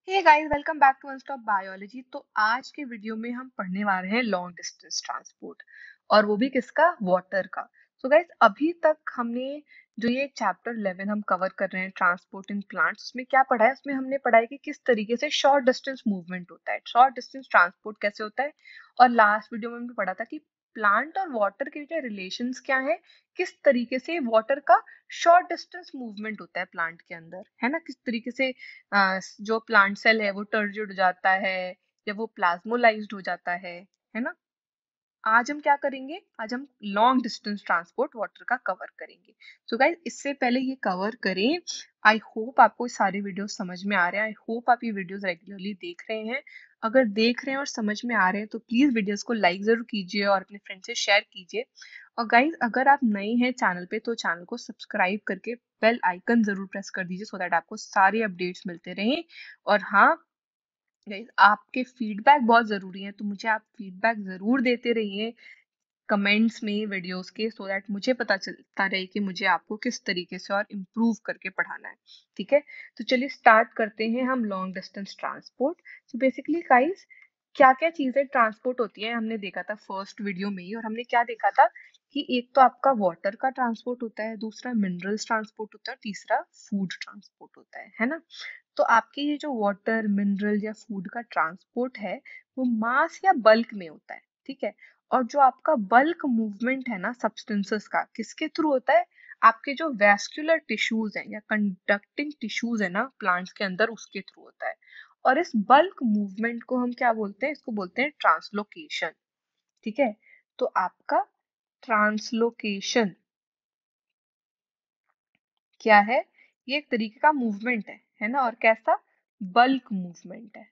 Hey guys, welcome back to one stop biology. तो आज के वीडियो में हम पढ़ने वाले हैं लॉन्ग डिस्टेंस ट्रांसपोर्ट, और वो भी किसका? वाटर का। सो गाइस, अभी तक हमने जो ये चैप्टर 11 हम कवर कर रहे हैं ट्रांसपोर्ट इन प्लांट्स, उसमें क्या पढ़ा है? उसमें हमने पढ़ा है कि किस तरीके से शॉर्ट डिस्टेंस मूवमेंट होता है, शॉर्ट डिस्टेंस ट्रांसपोर्ट कैसे होता है। और लास्ट वीडियो में हमने पढ़ा था कि प्लांट और वाटर के बीच रिलेशंस क्या है, किस तरीके से वाटर का शॉर्ट डिस्टेंस मूवमेंट होता है प्लांट के अंदर, है ना। किस तरीके से जो प्लांट सेल है वो टर्जिड हो जाता है या वो प्लाज्मोलाइज्ड हो जाता है ना। आज हम क्या करेंगे? आज हम लॉन्ग डिस्टेंस ट्रांसपोर्ट वाटर का कवर करेंगे। सो गाइस, इससे पहले ये कवर करें, आई होप आपको ये सारे वीडियोस समझ में आ रहे हैं। आई होप आप ये वीडियोस रेगुलरली देख रहे हैं। अगर देख रहे हैं और समझ में आ रहे हैं तो प्लीज वीडियोस को लाइक जरूर कीजिए और अपने फ्रेंड से शेयर कीजिए। और गाइस, अगर आप नए हैं चैनल पे तो चैनल को सब्सक्राइब करके बेल आइकन जरूर प्रेस कर दीजिए, सो दैट आपको सारे अपडेट्स मिलते रहें। और हाँ गाइस, आपके फीडबैक बहुत जरूरी है, तो मुझे आप फीडबैक जरूर देते रहिए कमेंट्स में वीडियोस के, सो दैट मुझे पता चलता रहे कि मुझे आपको किस तरीके से और इम्प्रूव करके पढ़ाना है। ठीक है, तो चलिए स्टार्ट करते हैं हम लॉन्ग डिस्टेंस ट्रांसपोर्ट। तो बेसिकली गाइस, क्या क्या चीजें ट्रांसपोर्ट होती है हमने देखा था फर्स्ट वीडियो में ही, और हमने क्या देखा था कि एक तो आपका वाटर का ट्रांसपोर्ट होता है, दूसरा मिनरल्स ट्रांसपोर्ट होता है, और तीसरा फूड ट्रांसपोर्ट होता है ना। तो आपके ये जो वाटर मिनरल या फूड का ट्रांसपोर्ट है वो मास या बल्क में होता है। ठीक है, और जो आपका बल्क मूवमेंट है ना सब्सटेंसेस का, किसके थ्रू होता है? आपके जो वैस्कुलर टिश्यूज हैं या कंडक्टिंग टिश्यूज है ना प्लांट्स के अंदर, उसके थ्रू होता है। और इस बल्क मूवमेंट को हम क्या बोलते हैं? इसको बोलते हैं ट्रांसलोकेशन। ठीक है, तो आपका ट्रांसलोकेशन क्या है? ये एक तरीके का मूवमेंट है ना। और कैसा? बल्क मूवमेंट है।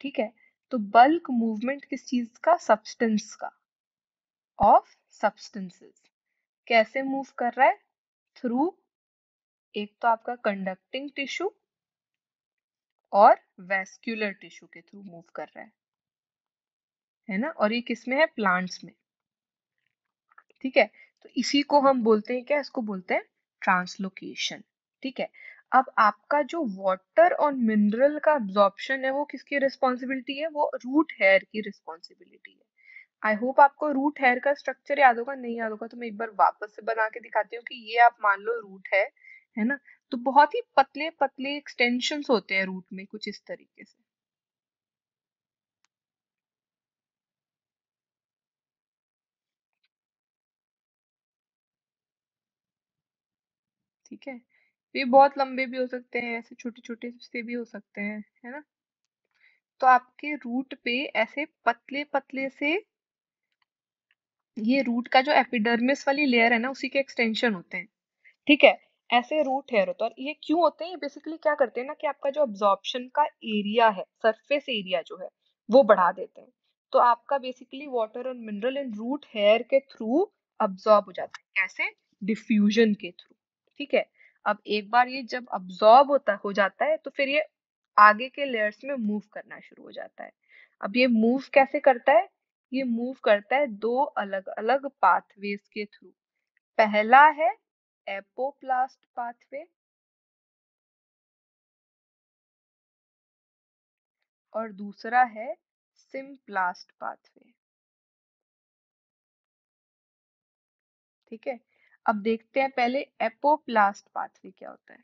ठीक है, तो बल्क मूवमेंट किस चीज का? सब्सटेंस का, ऑफ सब्सटेंसेस। कैसे मूव कर रहा है? थ्रू एक तो आपका कंडक्टिंग टिश्यू और वैस्कुलर टिश्यू के थ्रू मूव कर रहा है ना। और ये किस में है? प्लांट्स में। ठीक है, तो इसी को हम बोलते हैं क्या? इसको बोलते हैं ट्रांसलोकेशन। ठीक है, अब आपका जो वाटर और मिनरल का अब्जॉर्प्शन है वो किसकी रिस्पॉन्सिबिलिटी है? वो रूट हेयर की रिस्पॉन्सिबिलिटी है। आई होप आपको रूट हेयर का स्ट्रक्चर याद होगा। नहीं याद होगा तो मैं एक बार वापस से बना के दिखाती हूँ कि ये आप मान लो रूट है ना। तो बहुत ही पतले पतले एक्सटेंशंस होते हैं रूट में, कुछ इस तरीके से। ठीक है, ये बहुत लंबे भी हो सकते हैं, ऐसे छोटे छोटे से भी हो सकते हैं, है ना। तो आपके रूट पे ऐसे पतले पतले से, ये रूट का जो एपिडर्मिस वाली लेयर है ना उसी के एक्सटेंशन होते हैं। ठीक है, ऐसे रूट हेयर होता है। और ये क्यों होते हैं? ये बेसिकली क्या करते हैं ना कि आपका जो अब्जॉर्प्शन का एरिया है, सरफेस एरिया जो है, वो बढ़ा देते हैं। तो आपका बेसिकली वाटर और मिनरल इन रूट हेयर के थ्रू अब्जॉर्ब हो जाता है। कैसे? डिफ्यूजन के थ्रू। ठीक है, अब एक बार ये जब अब्जॉर्ब हो जाता है तो फिर ये आगे के लेयर्स में मूव करना शुरू हो जाता है। अब ये मूव कैसे करता है? ये मूव करता है दो अलग अलग पाथवेज के थ्रू। पहला है एपोप्लास्ट पाथवे, और दूसरा है सिम्प्लास्ट पाथवे। ठीक है, अब देखते हैं पहले एपोप्लास्ट पाथवे क्या होता है।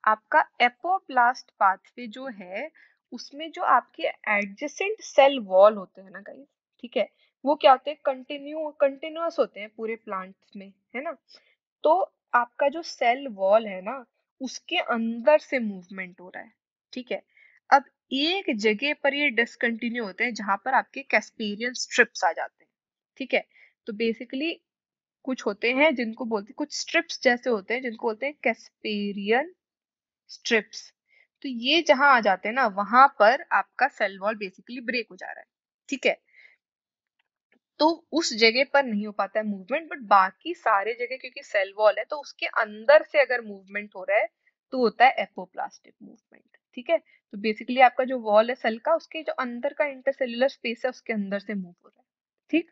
आपका एपोप्लास्ट पाथवे जो है उसमें जो आपके एडजेसेंट सेल वॉल होते हैं ना गाइस, ठीक है, वो क्या होते हैं? कंटिन्यूअस होते हैं पूरे प्लांट्स में, है ना। तो आपका जो सेल वॉल है ना उसके अंदर से मूवमेंट हो रहा है। ठीक है, अब एक जगह पर ये डिसकंटिन्यू होते हैं जहां पर आपके कैस्पेरियन स्ट्रिप्स आ जाते हैं। ठीक है, तो बेसिकली कुछ होते हैं जिनको बोलते हैं, कुछ स्ट्रिप्स जैसे होते हैं जिनको बोलते हैं कैस्पेरियन स्ट्रिप्स। तो ये जहां आ जाते हैं ना वहां पर आपका सेल वॉल बेसिकली ब्रेक हो जा रहा है। ठीक है, तो उस जगह पर नहीं हो पाता है मूवमेंट, बट बाकी सारे जगह क्योंकि सेल वॉल है तो उसके अंदर से अगर मूवमेंट हो रहा है तो होता है एपोप्लास्टिक मूवमेंट। ठीक है, तो बेसिकली आपका जो वॉल है सेल का, उसके जो अंदर का इंटरसेल्युलर स्पेस है उसके अंदर से मूव हो रहा है। ठीक,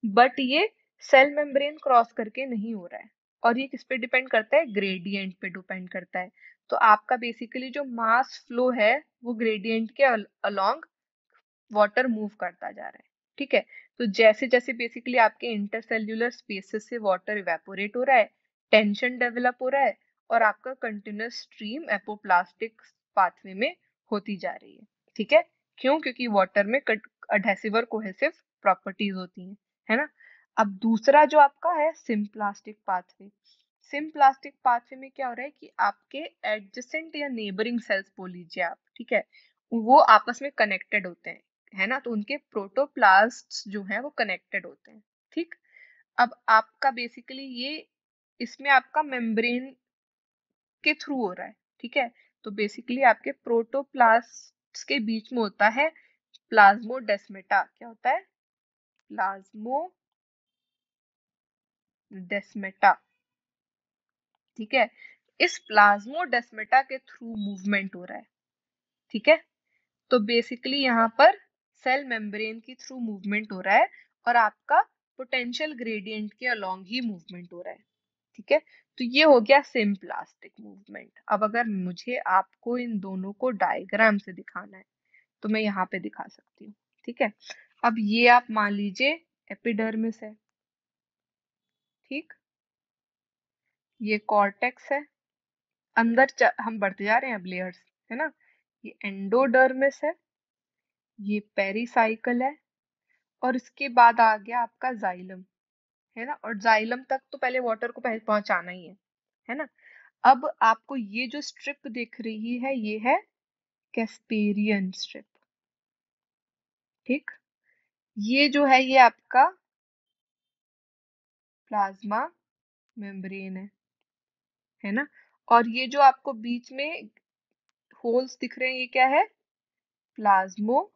बट ये सेल मेम्ब्रेन क्रॉस करके नहीं हो रहा है। और ये किस पे डिपेंड करता है? ग्रेडियंट पे डिपेंड करता है। तो आपका बेसिकली जो मास फ्लो है वो ग्रेडियंट के अलोंग वाटर मूव करता जा रहा है। ठीक है, तो जैसे जैसे बेसिकली आपके इंटरसेल्यूलर स्पेसेस से वाटर इवेपोरेट हो रहा है, टेंशन डेवलप हो रहा है, और आपका कंटिन्यूस स्ट्रीम एपोप्लास्टिक पाथवे में होती जा रही है। ठीक है, क्यों? क्योंकि वाटर में अडहेसिव और कोहेसिव प्रॉपर्टीज होती हैं, है ना। अब दूसरा जो आपका है सिम्प्लास्टिक पाथवे। सिम्प्लास्टिक पाथवे में क्या हो रहा है कि आपके एडजेसेंट या नेबरिंग सेल्स बोल लीजिए आप, ठीक है, वो आपस में कनेक्टेड होते हैं, है ना, तो उनके प्रोटोप्लास्ट्स जो हैं वो कनेक्टेड होते हैं। ठीक, अब आपका बेसिकली ये इसमें आपका मेम्ब्रेन के थ्रू हो रहा है। ठीक है, तो बेसिकली आपके प्रोटोप्लास्ट्स के बीच में होता है प्लाज्मोडेस्मेटा। क्या होता है? प्लाज्मोडेस्मेटा। ठीक है, इस प्लाज्मोडेस्मेटा के थ्रू मूवमेंट हो रहा है। ठीक है, तो बेसिकली यहाँ पर सेल मेम्ब्रेन के थ्रू मूवमेंट हो रहा है और आपका पोटेंशियल ग्रेडियंट के अलोंग ही मूवमेंट हो रहा है। ठीक है, तो ये हो गया सिम्प्लास्टिक मूवमेंट। अब अगर मुझे आपको इन दोनों को डायग्राम से दिखाना है तो मैं यहाँ पे दिखा सकती हूँ। ठीक है, अब ये आप मान लीजिए एपिडर्मिस है। ठीक, ये कॉर्टेक्स है। अंदर हम बढ़ते जा रहे हैं अब लेयर्स, है ना। ये एंडोडर्मिस है, ये पेरिसाइकल है, और इसके बाद आ गया आपका जाइलम, है ना। और जाइलम तक तो पहले वाटर को पहले पहुंचाना ही है ना। अब आपको ये जो स्ट्रिप दिख रही है ये है कैस्पेरियन स्ट्रिप। ठीक, ये जो है ये आपका प्लाज्मा मेम्ब्रेन है ना। और ये जो आपको बीच में होल्स दिख रहे हैं ये क्या है? प्लाज्मोडेस्मेटा।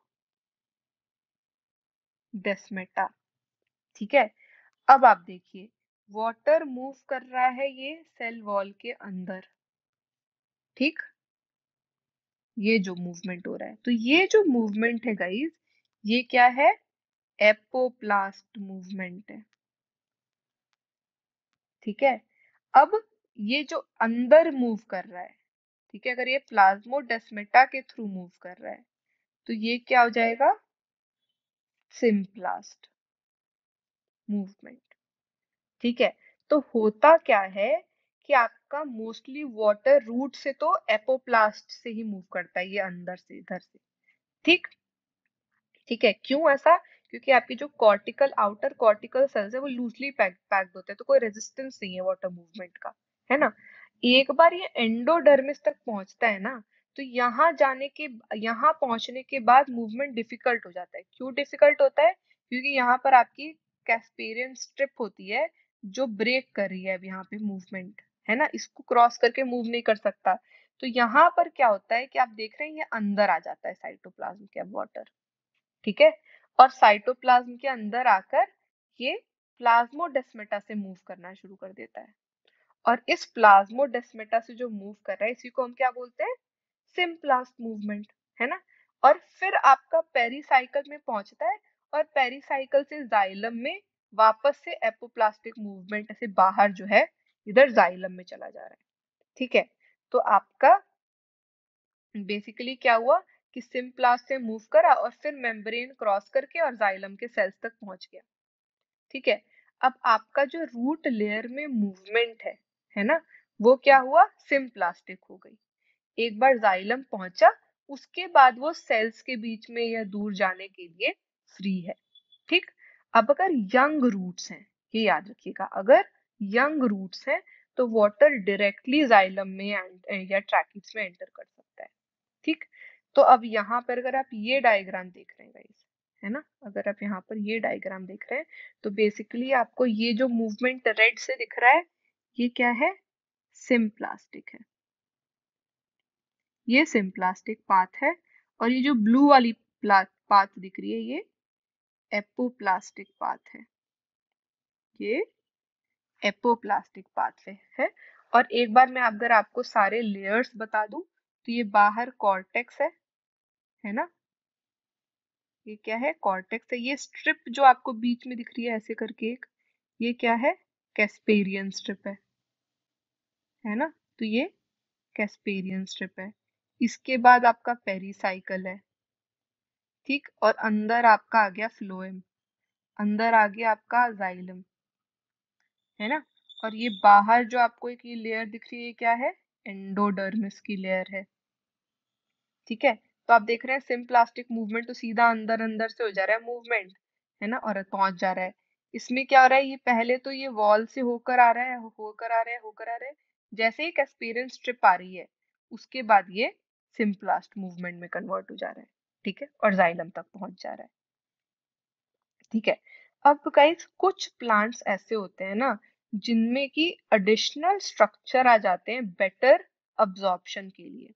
ठीक है, अब आप देखिए वाटर मूव कर रहा है ये सेल वॉल के अंदर। ठीक, ये जो मूवमेंट हो रहा है, तो ये जो मूवमेंट है गाइस, ये क्या है? एपोप्लास्ट मूवमेंट है। ठीक है, अब ये जो अंदर मूव कर रहा है, ठीक है, अगर ये प्लाज्मोडेस्मेटा के थ्रू मूव कर रहा है तो ये क्या हो जाएगा? Symplast movement. ठीक है, तो होता क्या है कि आपका मोस्टली वाटर रूट से तो एपोप्लास्ट से ही मूव करता है, ये अंदर से इधर से। ठीक, ठीक है, क्यों ऐसा? क्योंकि आपकी जो कॉर्टिकल आउटर कॉर्टिकल सेल्स है वो लूजली पैक्ड होते हैं, तो कोई रेजिस्टेंस नहीं है वाटर मूवमेंट का, है ना। एक बार ये एंडोडर्मिस तक पहुंचता है ना, तो यहाँ पहुंचने के बाद मूवमेंट डिफिकल्ट हो जाता है। क्यों डिफिकल्ट होता है? क्योंकि यहाँ पर आपकी कैस्पेरियन स्ट्रिप होती है जो ब्रेक कर रही है अब यहाँ पे मूवमेंट, है ना, इसको क्रॉस करके मूव नहीं कर सकता। तो यहाँ पर क्या होता है कि आप देख रहे हैं ये अंदर आ जाता है साइटोप्लाज्म के अब वाटर। ठीक है, और साइटोप्लाज्म के अंदर आकर ये प्लाज्मोडेस्मेटा से मूव करना शुरू कर देता है। और इस प्लाज्मोडेस्मेटा से जो मूव कर रहा है इसी को हम क्या बोलते हैं? सिम्प्लास्ट मूवमेंट, है ना। और फिर आपका पेरिसाइकल में पहुंचता है, और पेरिसाइकल से जाइलम में वापस से एपोप्लास्टिक मूवमेंट ऐसे बाहर जो है इधर जाइलम में चला जा रहा है। ठीक है, तो आपका बेसिकली क्या हुआ कि सिम्प्लास्ट से मूव करा और फिर मेम्ब्रेन क्रॉस करके और जाइलम के सेल्स तक पहुंच गया। ठीक है, अब आपका जो रूट लेयर में मूवमेंट है ना, वो क्या हुआ? सिम्प्लास्टिक हो गई। एक बार जाइलम पहुंचा उसके बाद वो सेल्स के बीच में या दूर जाने के लिए फ्री है। ठीक, अब अगर यंग रूट्स हैं, ये याद रखिएगा, अगर यंग रूट्स हैं तो वाटर डायरेक्टली जाइलम में या ट्रैकिट्स में एंटर कर सकता है। ठीक, तो अब यहाँ पर अगर आप ये डायग्राम देख रहे हैं गाइस, है ना, अगर आप यहाँ पर ये डायग्राम देख रहे हैं तो बेसिकली आपको ये जो मूवमेंट रेड से दिख रहा है ये क्या है? सिम्प्लास्टिक है। ये सिम्प्लास्टिक पाथ है, और ये जो ब्लू वाली पाथ दिख रही है ये एपोप्लास्टिक पाथ है। ये एपोप्लास्टिक पाथ है। और एक बार मैं अगर आपको सारे लेयर्स बता दूं तो ये बाहर कॉर्टेक्स है ना, ये क्या है? कॉर्टेक्स है। ये स्ट्रिप जो आपको बीच में दिख रही है ऐसे करके एक, ये क्या है? कैस्पेरियन स्ट्रिप है ना। तो ये कैस्पेरियन स्ट्रिप है, इसके बाद आपका पेरिसाइकल है, ठीक, और अंदर आपका आ गया फ्लोएम, अंदर आ गया आपका जाइलम, है ना। और ये बाहर जो आपको एक ये लेयर दिख रही है, ये क्या है, एंडोडर्मिस की लेयर है, ठीक है। तो आप देख रहे हैं सिम्प्लास्टिक मूवमेंट तो सीधा अंदर अंदर से हो जा रहा है मूवमेंट, है ना, और पहुंच जा रहा है। इसमें क्या हो रहा है, ये पहले तो ये वॉल से होकर आ रहा है, होकर आ रहा है, होकर आ रहा है, जैसे ही कैस्पेरियन स्ट्रिप आ रही है उसके बाद ये सिम्प्लास्ट मूवमेंट में कन्वर्ट हो जा रहा है, ठीक है, और जाइलम तक पहुंच जा रहा है, ठीक है। अब गाइस कुछ प्लांट्स ऐसे होते हैं ना जिनमें कि एडिशनल स्ट्रक्चर आ जाते हैं बेटर अब्जॉर्प्शन के लिए,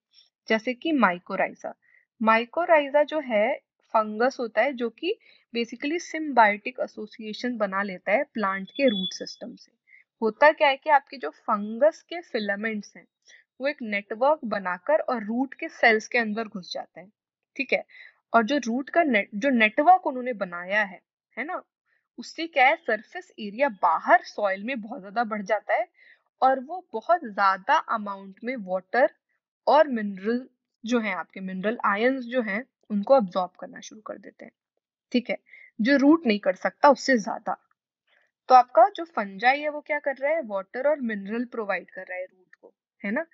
जैसे कि माइकोराइजा। माइकोराइजा जो है फंगस होता है जो कि बेसिकली सिम्बायोटिक एसोसिएशन बना लेता है प्लांट के रूट सिस्टम से। होता क्या है कि आपके जो फंगस के फिलामेंट्स हैं वो एक नेटवर्क बनाकर और रूट के सेल्स के अंदर घुस जाते हैं, ठीक है। और जो रूट का जो नेटवर्क उन्होंने बनाया है ना, उससे क्या है सरफेस एरिया बाहर सॉइल में बहुत ज्यादा बढ़ जाता है और वो बहुत ज्यादा अमाउंट में वाटर और मिनरल जो है आपके मिनरल आयंस जो हैं उनको अब्सॉर्ब करना शुरू कर देते हैं, ठीक है, जो रूट नहीं कर सकता उससे ज्यादा। तो आपका जो फंजाई है वो क्या कर रहा है, वाटर और मिनरल प्रोवाइड कर रहा है रूट को, है ना।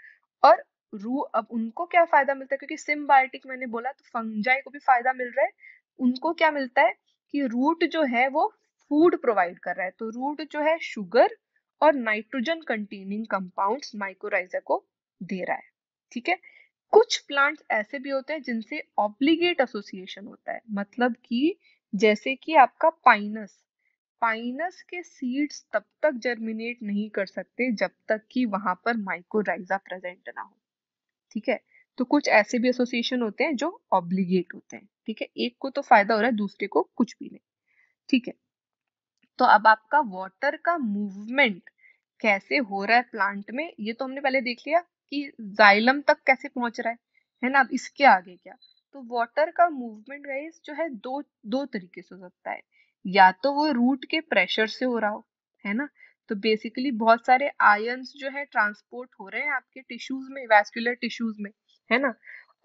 और रू अब उनको क्या फायदा मिलता है, क्योंकि सिम्बायोटिक मैंने बोला तो फंजाई को भी फायदा मिल रहा है। उनको क्या मिलता है कि रूट जो है वो फूड प्रोवाइड कर रहा है, तो रूट जो है शुगर और नाइट्रोजन कंटेनिंग कंपाउंड्स माइकोराइजा को दे रहा है, ठीक है। कुछ प्लांट्स ऐसे भी होते हैं जिनसे ऑब्लिगेट एसोसिएशन होता है, मतलब कि जैसे कि आपका पाइनस, पाइनस के सीड्स तब तक जर्मिनेट नहीं कर सकते जब तक कि वहां पर माइकोराइजा प्रेजेंट ना हो, ठीक है। तो कुछ ऐसे भी एसोसिएशन होते हैं जो ऑब्लिगेट होते हैं, ठीक है, एक को तो फायदा हो रहा है दूसरे को कुछ भी नहीं, ठीक है। तो अब आपका वाटर का मूवमेंट कैसे हो रहा है प्लांट में ये तो हमने पहले देख लिया कि जाइलम तक कैसे पहुंच रहा है ना। अब इसके आगे क्या, तो वाटर का मूवमेंट गाइस जो है दो दो तरीके से हो सकता है, या तो वो रूट के प्रेशर से हो रहा हो, है ना, तो बेसिकली बहुत सारे आयंस जो है ट्रांसपोर्ट हो रहे हैं आपके टिश्यूज में, वैस्कुलर टिश्यूज में, है ना,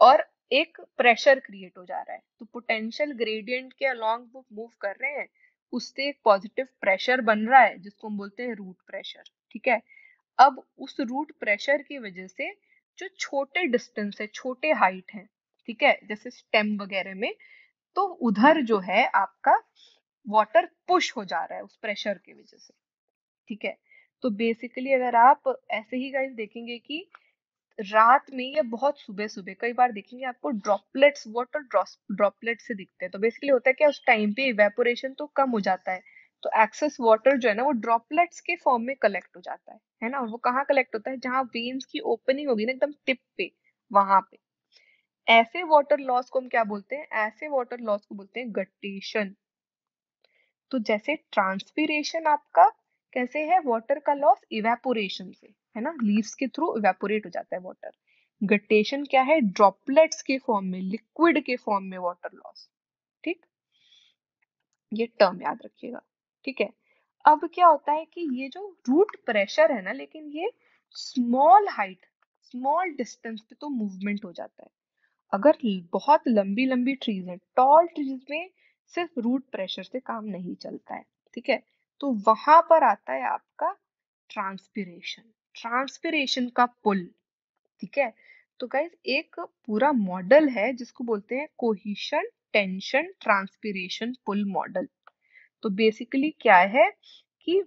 और एक प्रेशर क्रिएट हो जा रहा है, तो पोटेंशियल ग्रेडियंट के अलोंग वो मूव कर रहे हैं, उससे एक पॉजिटिव प्रेशर बन रहा है जिसको हम बोलते हैं रूट प्रेशर, ठीक है। अब उस रूट प्रेशर की वजह से जो छोटे डिस्टेंस है, छोटे हाइट है, ठीक है, जैसे स्टेम वगैरह में, तो उधर जो है आपका वाटर पुश हो जा रहा है उस प्रेशर की वजह से, ठीक है। तो बेसिकली अगर आप ऐसे ही गाइस देखेंगे कि रात में या बहुत सुबह सुबह कई बार देखेंगे आपको ड्रॉपलेट्स, वाटर ड्रॉपलेट से दिखते हैं, तो बेसिकली होता है क्या उस टाइम पे इवेपोरेशन तो कम हो जाता है, तो एक्सेस वाटर जो है ना वो ड्रॉपलेट्स के फॉर्म में कलेक्ट हो जाता है ना। और वो कहाँ कलेक्ट होता है, जहाँ वेन्स की ओपनिंग होगी ना एकदम टिप पे, वहां पे। ऐसे वाटर लॉस को हम क्या बोलते हैं, ऐसे वाटर लॉस को बोलते हैं गट्टेशन। तो जैसे ट्रांसपीरेशन आपका कैसे है, वाटर का लॉस इवेपोरेशन से, है ना, लीव्स के थ्रू इवेपोरेट हो जाता है वाटर। गटेशन क्या है, ड्रॉपलेट्स के फॉर्म में, लिक्विड के फॉर्म में वाटर लॉस, ठीक, ये टर्म याद रखिएगा, ठीक है। अब क्या होता है कि ये जो रूट प्रेशर है ना, लेकिन ये स्मॉल हाइट, स्मॉल डिस्टेंस पे तो मूवमेंट हो जाता है। अगर बहुत लंबी लंबी ट्रीज हैं, टॉल ट्रीज में सिर्फ रूट प्रेशर से काम नहीं चलता है, ठीक है। तो वहां पर आता है आपका ट्रांसपिरेशन, ट्रांसपिरेशन का पुल, ठीक है। तो गाइस एक पूरा मॉडल है जिसको बोलते हैं कोहिशन टेंशन ट्रांसपिरेशन पुल मॉडल। तो बेसिकली क्या है कि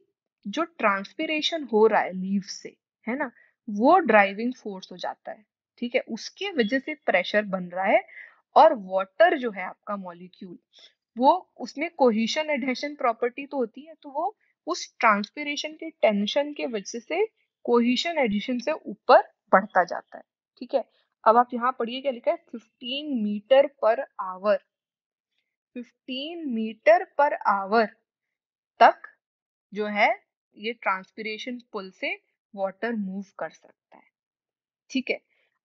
जो ट्रांसपिरेशन हो रहा है लीव से, है ना, वो ड्राइविंग फोर्स हो जाता है, ठीक है, उसके वजह से प्रेशर बन रहा है। और वाटर जो है आपका मॉलिक्यूल, वो उसमें कोहिशन एडहेशन प्रॉपर्टी तो होती है, तो वो उस ट्रांसपिरेशन के टेंशन के वजह से कोहिशन एडहेशन से ऊपर बढ़ता जाता है, ठीक है। अब आप यहाँ पढ़िए क्या लिखा है, 15 metre per hour, 15 metre per hour तक जो है ये ट्रांसपिरेशन पुल से वाटर मूव कर सकता है, ठीक है।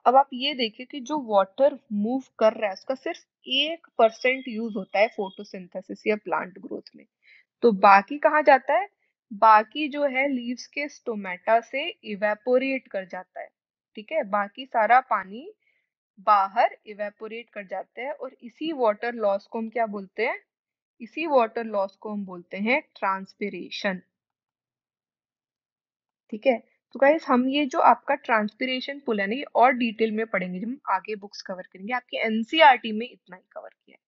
अब आप ये देखिए कि जो वाटर मूव कर रहा है उसका सिर्फ 1% यूज होता है फोटोसिंथेसिस या प्लांट ग्रोथ में, तो बाकी कहाँ जाता है, बाकी जो है लीव्स के स्टोमेटा से इवेपोरेट कर जाता है, ठीक है, बाकी सारा पानी बाहर इवेपोरेट कर जाता है, और इसी वाटर लॉस को हम क्या बोलते हैं? इसी वाटर लॉस को हम बोलते हैं ट्रांसपिरेशन। ठीक है, तो गाइस हम ये जो आपका ट्रांसपिरेशन पुल है ना, ये और डिटेल में पढ़ेंगे जब हम आगे बुक्स कवर करेंगे। आपकी एनसीईआरटी में इतना ही कवर किया है।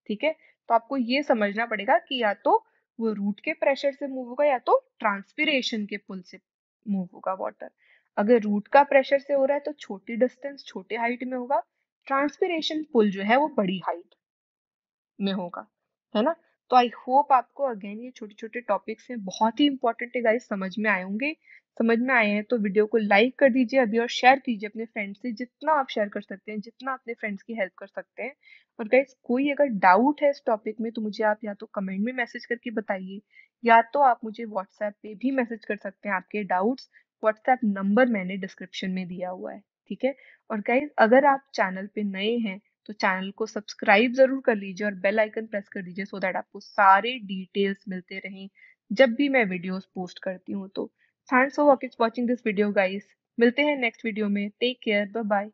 ठीक है, तो आपको ये समझना पड़ेगा कि या तो वो रूट के प्रेशर से मूव होगा या तो ट्रांसपिरेशन के पुल से मूव होगा वाटर। अगर रूट का प्रेशर से हो रहा है तो छोटी डिस्टेंस छोटे हाइट में होगा, ट्रांसपिरेशन पुल जो है वो बड़ी हाइट में होगा, है ना। तो आई होप आपको अगेन ये छोटे छोटे टॉपिक्स हैं, बहुत ही इंपॉर्टेंट है गाइस, समझ में आए होंगे। समझ में आए हैं तो वीडियो को लाइक कर दीजिए अभी, और शेयर कीजिए अपने फ्रेंड्स से, जितना आप शेयर कर सकते हैं, जितना अपने फ्रेंड्स की हेल्प कर सकते हैं। और गाइस कोई अगर डाउट है इस टॉपिक में तो मुझे आप या तो कमेंट में मैसेज करके बताइए, या तो आप मुझे व्हाट्सएप पे भी मैसेज कर सकते हैं आपके डाउट्स। व्हाट्सएप नंबर मैंने डिस्क्रिप्शन में दिया हुआ है, ठीक है। और गाइस अगर आप चैनल पे नए हैं तो चैनल को सब्सक्राइब जरूर कर लीजिए और बेल आइकन प्रेस कर दीजिए, सो दैट आपको सारे डिटेल्स मिलते रहें जब भी मैं वीडियोस पोस्ट करती हूँ। तो thanks for watching this video guys, मिलते हैं नेक्स्ट वीडियो में, टेक केयर, बाय बाय।